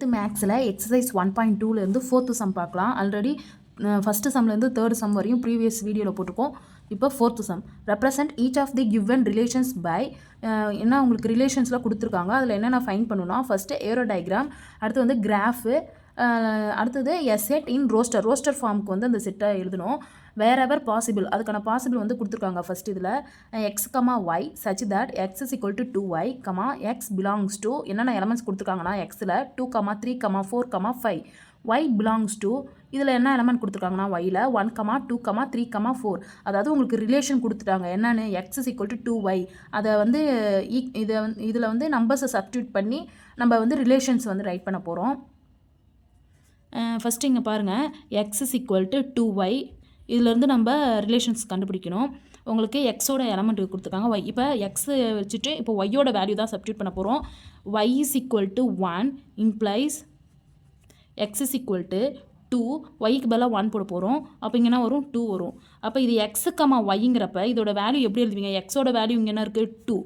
10th மேக்ஸில் exercise 1.2லேருந்து 4th sum பார்க்கலாம். ஆல்ரெடி ஃபஸ்ட்டு சம்லேருந்து 3rd சம் வரையும் ப்ரீவியஸ் வீடியோவில் போட்டிருக்கோம். இப்போ 4th sum. Represent each of the given relations by என்ன உங்களுக்கு ரிலேஷன்ஸில் கொடுத்துருக்காங்க. அதில் என்னென்ன ஃபைன் பண்ணணும்னா ஃபஸ்ட்டு ஏரோ டயக்ராம், அடுத்து வந்து கிராஃபு, அடுத்தது செட் இன் ரோஸ்டர் ஃபார்முக்கு வந்து அந்த செட்டை எழுதணும். வேர் எவர் பாசிபிள், அதுக்கான பாசிபிள் வந்து கொடுத்துருக்காங்க. ஃபஸ்ட் இதில் X comma Y such that X is equal to 2y comma X belongs to என்னென்ன எலமெண்ட்ஸ் கொடுத்துருக்காங்கன்னா எக்ஸில் 2, 3, 4, 5 ஒய் பிலாங்ஸ் டு இதில் என்ன எலமெண்ட் கொடுத்துருக்காங்கன்னா ஒயில் 1, 2, 3, 4. அதாவது உங்களுக்கு ரிலேஷன் கொடுத்துட்டாங்க என்னென்னு X is equal to 2y. அதை வந்து இதில் வந்து நம்பர்ஸை சப்ஸ்டியூட் பண்ணி நம்ம வந்து ரிலேஷன்ஸ் வந்து ரைட் பண்ண போகிறோம். ஃபஸ்ட்டு இங்கே பாருங்கள், X is equal to 2y. இதிலேருந்து நம்ம ரிலேஷன்ஸ் கண்டுபிடிக்கணும். உங்களுக்கு எக்ஸோட எலமெண்ட் கொடுத்துருக்காங்க ஒய். இப்போ எக்ஸ் வச்சுட்டு இப்போ ஒய்யோட வேல்யூ தான் சப்ஸ்டியூட் பண்ண போகிறோம். Y is equal to 1 implies X is equal to 2. ஒய்க்கு பதிலாக 1 போட போகிறோம். அப்போ இங்கே என்ன வரும், 2 வரும். அப்போ இது எக்ஸு கமா ஒய்ங்கிறப்ப இதோட வேல்யூ எப்படி எழுதுவீங்க? எக்ஸோட வேல்யூ இங்கே என்ன இருக்குது, 2.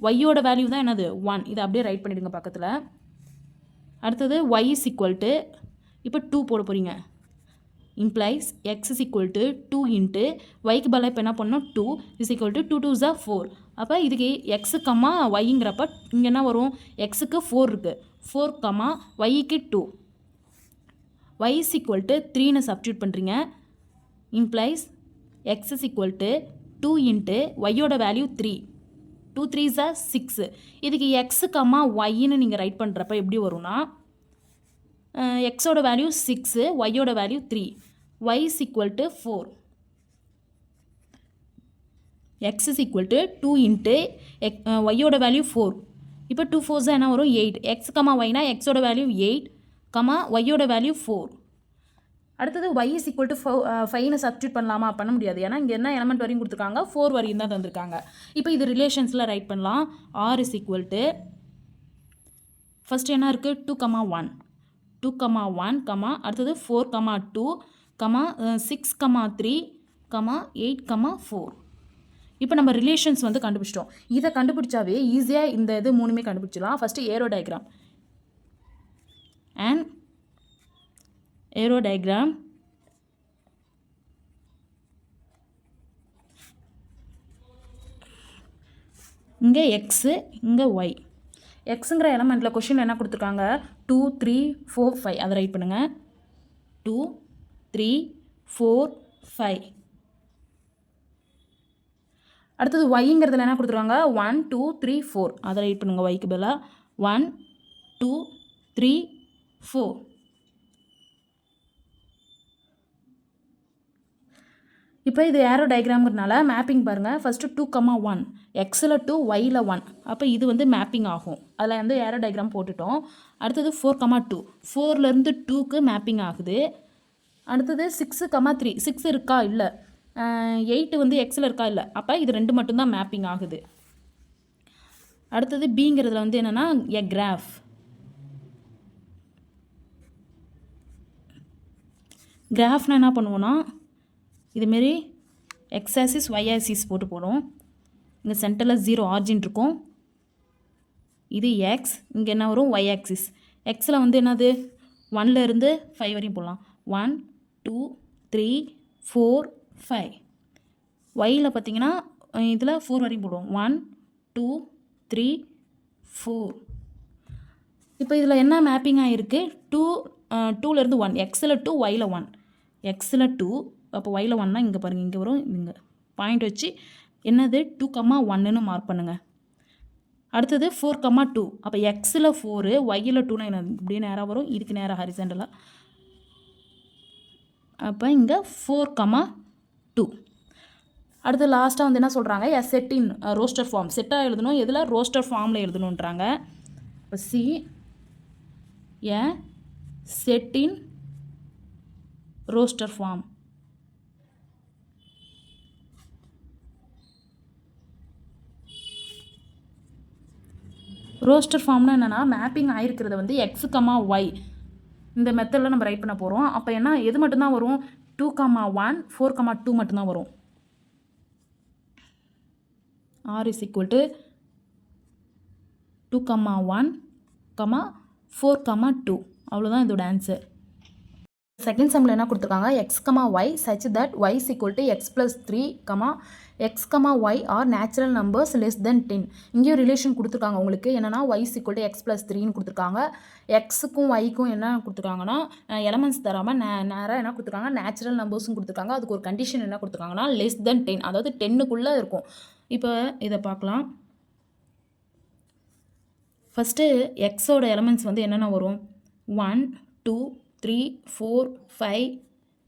ஒய்யோட வேல்யூ தான் என்னது, 1. இதை அப்படியே ரைட் பண்ணிவிடுங்க பக்கத்தில். அடுத்தது ஒய் இஸ் ஈக்குவல் டு இப்போ 2 போட போகிறீங்க. Implies X is equal to 2 into ஒய்க்கு பதிலாக இப்போ என்ன பண்ணணும், 2 இஸ் ஈக்குவல் டு 2 2 is 4. அப்போ இதுக்கு எக்ஸு கம்மா ஒய்ங்கிறப்ப இங்கே என்ன வரும், எக்ஸுக்கு 4 இருக்குது, 4 கம்மா ஒய்க்கு 2. ஒய் இஸ் ஈக்குவல் டு 3ன்னு சப்ஸ்டியூட் பண்ணுறீங்க. Implies X is equal to 2 into ஒய்யோட வேல்யூ 3, 2 3 is 6. இதுக்கு எக்ஸு கம்மா ஒய்ன்னு நீங்கள் ரைட் பண்ணுறப்ப எப்படி வரும்னா எக்ஸோட வேல்யூ 6, ஒய்யோட value 3. Y is equal to 4. X is equal to 2 into ஒய்யோட வேல்யூ 4. இப்போ 2 4s என்ன வரும், 8. எக்ஸ் கமா ஒய்னா எக்ஸோட வேல்யூ 8 கமா ஒய்யோட வேல்யூ 4. அடுத்தது ஒய் இஸ் ஈக்குவல் டு 5ன்னு சப்ஸ்டியூட் பண்ணலாமா? பண்ண முடியாது. ஏன்னா இங்கே என்ன எலமெண்ட் வரையும் கொடுத்துருக்காங்க, 4 வரையும் தான் தந்திருக்காங்க. இப்போ இது ரிலேஷன்ஸில் ரைட் பண்ணலாம். R is equal to first என்ன இருக்குது, 2, 1, 2, 1, அடுத்தது 4, 2, 6, 3, 8, 4. இப்போ நம்ம ரிலேஷன்ஸ் வந்து கண்டுபிடிச்சிட்டோம். இதை கண்டுபிடிச்சாவே ஈஸியாக இந்த இது மூணுமே கண்டுபிடிச்சிடலாம். First aero diagram and arrow diagram இங்கே எக்ஸு இங்கே ஒய். எக்ஸுங்கிற எலமெண்ட்டில் கொஷினில் என்ன கொடுத்துருக்காங்க, 2 3 4 5. அதை ரைட் பண்ணுங்கள். 2 3 4 5. அடுத்தது ஒய்ங்கிறதுல என்ன கொடுத்துருக்காங்க, 1 2 3 4. அதை ரைட் பண்ணுங்கள். ஒய்க்கு பதிலாக 1 2 3 4. இப்போ இது ஏரோ டயக்ராம்ங்கிறதுனால மேப்பிங் பாருங்கள். ஃபஸ்ட்டு 2, 1, எக்ஸில் 2 ஒயில் 1. அப்போ இது வந்து மேப்பிங் ஆகும். அதில் வந்து ஏரோ டயக்ராம் போட்டுட்டோம். அடுத்தது 4, 2, 4லேருந்து 2க்கு மேப்பிங் ஆகுது. அடுத்தது 6, 3, 6 இருக்கா இல்லை, 8 வந்து எக்ஸில் இருக்கா இல்லை, அப்போ இது 2 மட்டும்தான் மேப்பிங் ஆகுது. அடுத்தது பிங்கிறதுல வந்து என்னென்னா எ கிராஃப். கிராஃப்னா என்ன பண்ணுவோன்னா இதுமாரி எக்ஸ் ஆக்சிஸ் ஒய் ஆக்சிஸ் போட்டு போடும். இங்கே சென்டரில் 0 ஆர்ஜின் இருக்கும். இது எக்ஸ், இங்கே என்ன வரும், ஒய் ஆக்சிஸ். எக்ஸில் வந்து என்னது 1லேருந்து 5 வரையும் போடலாம். 1 2 3 4 5. ஒயில் பார்த்தீங்கன்னா இதில் 4 வரையும் போடுவோம். 1 2 3 4. இப்போ இதில் என்ன மேப்பிங் ஆகிருக்கு, 2லேருந்து 1, எக்ஸில் 2 ஒயில் 1. எக்ஸில் 2 அப்போ ஒயில் 1னா இங்கே பாருங்கள், இங்கே வரும். இங்கே பாயிண்ட் வச்சு என்னது 2, 1ன்னு மார்க் பண்ணுங்கள். அடுத்தது 4, 2. அப்போ எக்ஸில் 4 ஒய்யில் 2னா என்ன, இப்படியே நேராக வரும், இதுக்கு நேராக ஹரிசண்டலாக. அப்போ இங்கே 4, 2. அடுத்து லாஸ்ட்டாக வந்து என்ன சொல்கிறாங்க, செட் இன் ரோஸ்டர் ஃபார்ம். செட்டாக எழுதணும், எதில், ரோஸ்டர் ஃபார்மில் எழுதணுன்றாங்க. இப்போ C set in roster form. Roster ஃபார்ம்னா என்னென்னா மேப்பிங் ஆகிருக்கிறத வந்து எக்ஸு கமா ஒய் இந்த மெத்தடில் நம்ம ரைட் பண்ண போகிறோம். அப்போ என்ன எது மட்டும்தான் வரும், 2, 1, 4, 2 மட்டும்தான் வரும். R is equal to 2, 1, 4, 2. அவ்வளோதான் இதோட ஆன்சர். செகண்ட் சம்மில் என்ன கொடுத்துருக்காங்க, x comma Y such that y is equal to x plus 3 comma x comma y are natural numbers less than 10. இங்கேயும் ரிலேஷன் கொடுத்துருக்காங்க உங்களுக்கு. என்னென்னா y is equal to x plus 3ன்னு கொடுத்துருக்காங்க. எக்ஸுக்கும் ஒய்க்கும் என்ன கொடுத்துருக்காங்கன்னா எலமெண்ட்ஸ் தராமல் நேராக என்ன கொடுத்துருக்காங்க, நேச்சுரல் நம்பர்ஸும் கொடுத்துருக்காங்க. அதுக்கு ஒரு கண்டிஷன் என்ன கொடுத்துருக்காங்கன்னா லெஸ் தென் 10, அதாவது 10க்குள்ளே இருக்கும். இப்போ இதை பார்க்கலாம். ஃபஸ்ட்டு எக்ஸோட எலமெண்ட்ஸ் வந்து என்னென்ன வரும், 1, 2, 3, 4, 5,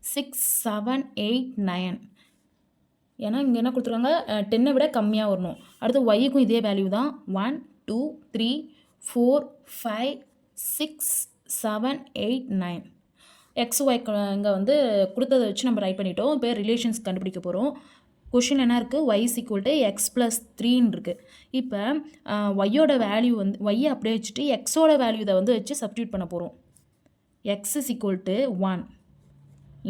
6, 7, 8, 9. ஏன்னா இங்கே என்ன கொடுத்துருக்காங்க, 10 விட கம்மியாக வரணும். அடுத்து ஒய்க்கும் இதே வேல்யூ தான், 1, 2, 3, 4, 5, 6, 7, 8, 9. எக்ஸ் ஒய் இங்கே வந்து கொடுத்ததை வச்சு நம்ம ரைட் பண்ணிட்டோம். இப்போ ரிலேஷன்ஸ் கண்டுபிடிக்க போகிறோம். கொஷின் என்ன இருக்குது, y is equal to x plus 3ன்னு இருக்குது. இப்போ ஒய்யோட வேல்யூ வந்து ஒய்யை அப்படியே வச்சுட்டு எக்ஸோட வேல்யூ இதை வந்து வச்சு சப்ஸ்டியூட் பண்ண போகிறோம். X is equal to 1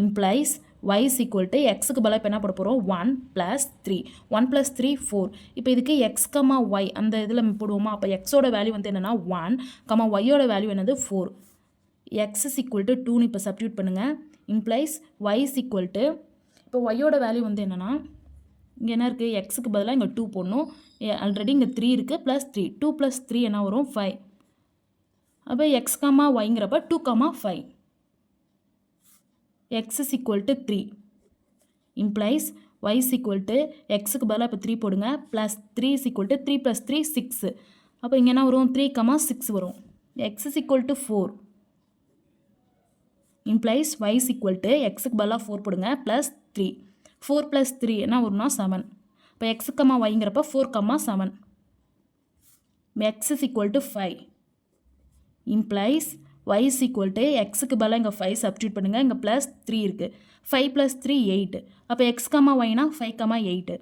implies Y is equal to எக்ஸுக்கு பதிலாக இப்போ என்ன போட போகிறோம், 1 + 3. 1 + 3 4. இப்போ இதுக்கு எக்ஸ் கமா ஒய் அந்த இதில் போடுவோமா. அப்போ எக்ஸோட வேல்யூ வந்து என்னென்னா 1 கமா ஒய்யோட வேல்யூ என்னது 4. எக்ஸ் இஸ் ஈக்குவல் டு 2ன்னு இப்போ சப்ஸ்டியூட் பண்ணுங்கள். Implies Y is equal to, இப்போ ஒய்யோட வேல்யூ வந்து என்னென்னா இங்கே என்ன இருக்குது, எக்ஸுக்கு பதிலாக இங்கே 2 போடணும். ஆல்ரெடி இங்கே 3 இருக்குது, +3. 2 + 3 என்ன வரும், 5. அப்போ எக்ஸ் கமா ஒய்ங்கிறப்ப 2, 5. X is equal to 3 implies Y is equal to எக்ஸுக்கு பதிலாக இப்போ 3 போடுங்க, +3 இஸ் ஈக்குவல் டு 3 + 3 6. அப்போ இங்கே என்ன வரும், 3, 6 வரும். X is equal to 4 implies Y is equal to எக்ஸுக்கு பதிலாக 4 போடுங்க, +3. 4 + 3 என்ன வரும்னா 7. இப்போ எக்ஸு கமா ஒய்ங்கிறப்ப 4, 7. X is equal to 5 implies Y is equal to எக்ஸுக்கு பதிலாக இங்கே 5 சப்ஸ்டியூட் பண்ணுங்கள். இங்கே +3 இருக்குது. 5 + 3 8. அப்போ எக்ஸ் கமா ஒய்னா 5, 8.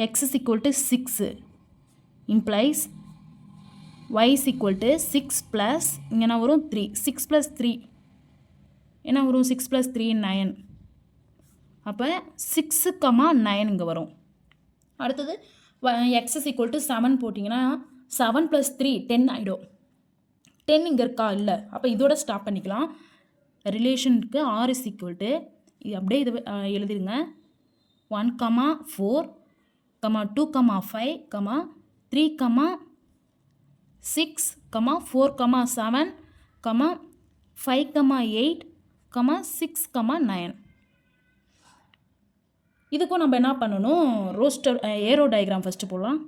X is equal to 6 implies Y is equal to 6 plus இங்கே என்ன வரும் 3. 6 + 3 என்ன வரும், 6 + 3 9. அப்போ 6, 9 இங்கே வரும். அடுத்தது எக்ஸ் இஸ் ஈக்குவல் டு 7 போட்டிங்கன்னா 7 + 3 10 ஆகிடும். 10 இங்கே இருக்கா, இல்லை. அப்போ இதோட ஸ்டாப் பண்ணிக்கலாம். ரிலேஷனுக்கு ஆர் இஸ் ஈக்குவல் டு இது அப்படியே இதை எழுதிடுங்க. 1, 4, 2, 5, 3, 6, 4, 7, 5, 8, 6, 9. இதுக்கும் நம்ம என்ன பண்ணணும், ரோஸ்டர் ஏரோ டயக்ராம் ஃபஸ்ட்டு போடலாம்.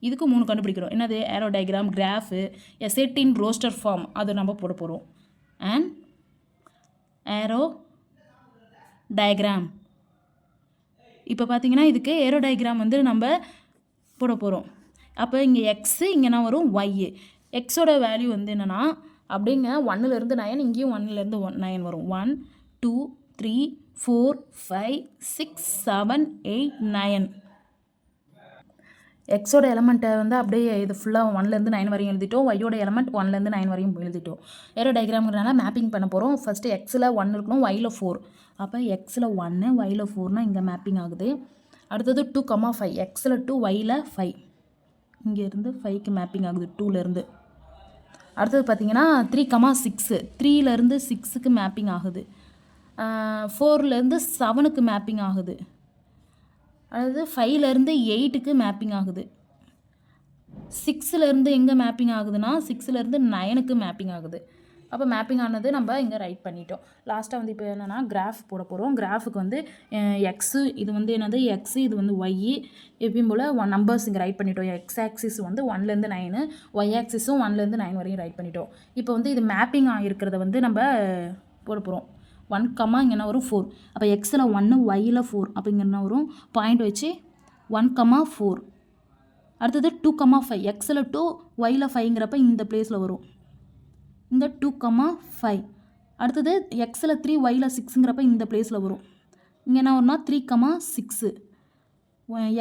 இதுக்கும் 3 கண்டுபிடிக்கிறோம். என்னது, arrow diagram, graph, a set in roster form, அது நம்ம போட போகிறோம். And arrow diagram. இப்போ பார்த்தீங்கன்னா இதுக்கு ஏரோ டயக்ராம் வந்து நம்ம போட போகிறோம். அப்போ இங்கே எக்ஸு, இங்கே என்ன வரும், ஒய்யு. எக்ஸோட வேல்யூ வந்து என்னென்னா அப்படிங்க 1லேருந்து 9, இங்கேயும் 1லேருந்து 9 வரும். 1, 2, 3, 4, 5, 6, 7, 8, 9. எக்ஸோட எலமெண்ட்டை வந்து அப்படியே இது ஃபுல்லாக 1லேருந்து 9 வரையும் எழுதிட்டோம். ஒய்யோட எலமெண்ட் 1லேருந்து 9 வரையும் எழுதிட்டோம். ஏரோ டயக்ராம்ங்கிறனால மேப்பிங் பண்ண போகிறோம். ஃபஸ்ட்டு எக்ஸில் 1 இருக்கணும், ஒயில் 4. அப்போ எக்ஸில் 1, ஒயில் 4னா இங்கே மேப்பிங் ஆகுது. அடுத்தது 2, 5. எக்ஸில் 2, ஒயில் 5. இங்கேருந்து 5க்கு மேப்பிங் ஆகுது 2லேருந்து. அடுத்தது பார்த்தீங்கன்னா 3, 6. 3லேருந்து 6க்கு மேப்பிங் ஆகுது. 4லேருந்து 7க்கு மேப்பிங் ஆகுது. அதாவது 5லேருந்து 8க்கு மேப்பிங் ஆகுது. 6லேருந்து எங்கே மேப்பிங் ஆகுதுன்னா 6லேருந்து 9க்கு மேப்பிங் ஆகுது. அப்போ மேப்பிங் ஆனது நம்ம இங்கே ரைட் பண்ணிட்டோம். லாஸ்ட்டாக வந்து இப்போ என்னென்னா கிராஃப் போட போகிறோம். கிராஃபுக்கு வந்து எக்ஸு, இது வந்து என்னது எக்ஸு, இது வந்து ஒய்யு. எப்பயும் போல் நம்பர்ஸ் இங்கே ரைட் பண்ணிட்டோம். எக்ஸ் ஆக்சிஸ் வந்து 1லேருந்து 9, ஒய் ஆக்சிஸும் 1லேருந்து 9 வரையும் ரைட் பண்ணிட்டோம். இப்போ வந்து இது மேப்பிங் ஆகிருக்கிறத வந்து நம்ம போட போகிறோம். 1, இங்கே என்ன வரும் 4. அப்போ எக்ஸில் 1, ஒய்யில் 4. அப்போ இங்கே என்ன வரும், பாயிண்ட் வச்சு 1, 4. அடுத்தது 2, 5. எக்ஸில் 2, ஒய்யில் 5ங்கிறப்ப இந்த பிளேஸில் வரும். இந்த 2, 5. அடுத்தது எக்ஸில் 3, ஒய்யில் 6ங்கிறப்ப இந்த பிளேஸில் வரும். இங்கே என்ன வரும்னா 3, 6.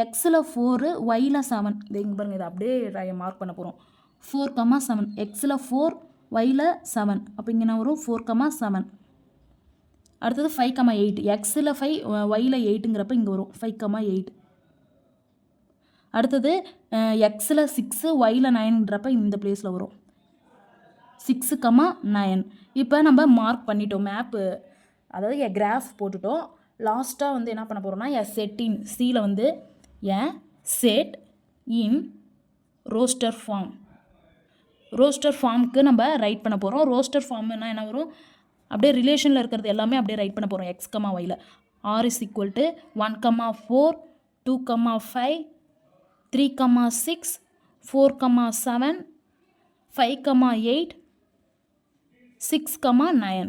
எக்ஸில் 4, ஒய்யில் 7. இது இங்கே பாருங்கள், இதை அப்படியே மார்க் பண்ண போகிறோம். 4, 7. எக்ஸில் 4, ஒய்யில் 7. அப்போ இங்கே என்ன வரும் 4, 7. அடுத்தது 5, 8. எக்ஸில் 5, ஒய்யில் 8ங்கிறப்ப இங்கே வரும் 5, 8. அடுத்தது எக்ஸில் 6, ஒய்யில் 9ன்றப்ப இந்த பிளேஸில் வரும். 6,9. இப்போ நம்ம மார்க் பண்ணிட்டோம் மேப்பு, அதாவது கிராஃப் போட்டுட்டோம். லாஸ்ட்டாக வந்து என்ன பண்ண போகிறோம்னா செட் இன் சியில் வந்து set in roster form. Roster ஃபார்முக்கு நம்ம ரைட் பண்ண போகிறோம். ரோஸ்டர் ஃபார்ம்னா என்ன வரும், அப்படியே ரிலேஷனில் இருக்கிறது எல்லாமே அப்படியே ரைட் பண்ண போகிறோம். எக்ஸ் கமா ஒயில் ஆர் இஸ் ஈக்குவல் டு 1,4 2,5 3,6 4,7 5,8 6,9.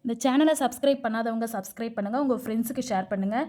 இந்த சேனலை சப்ஸ்கிரைப் பண்ணாதவங்க சப்ஸ்கிரைப் பண்ணுங்கள், உங்கள் ஃப்ரெண்ட்ஸுக்கு ஷேர் பண்ணுங்கள்.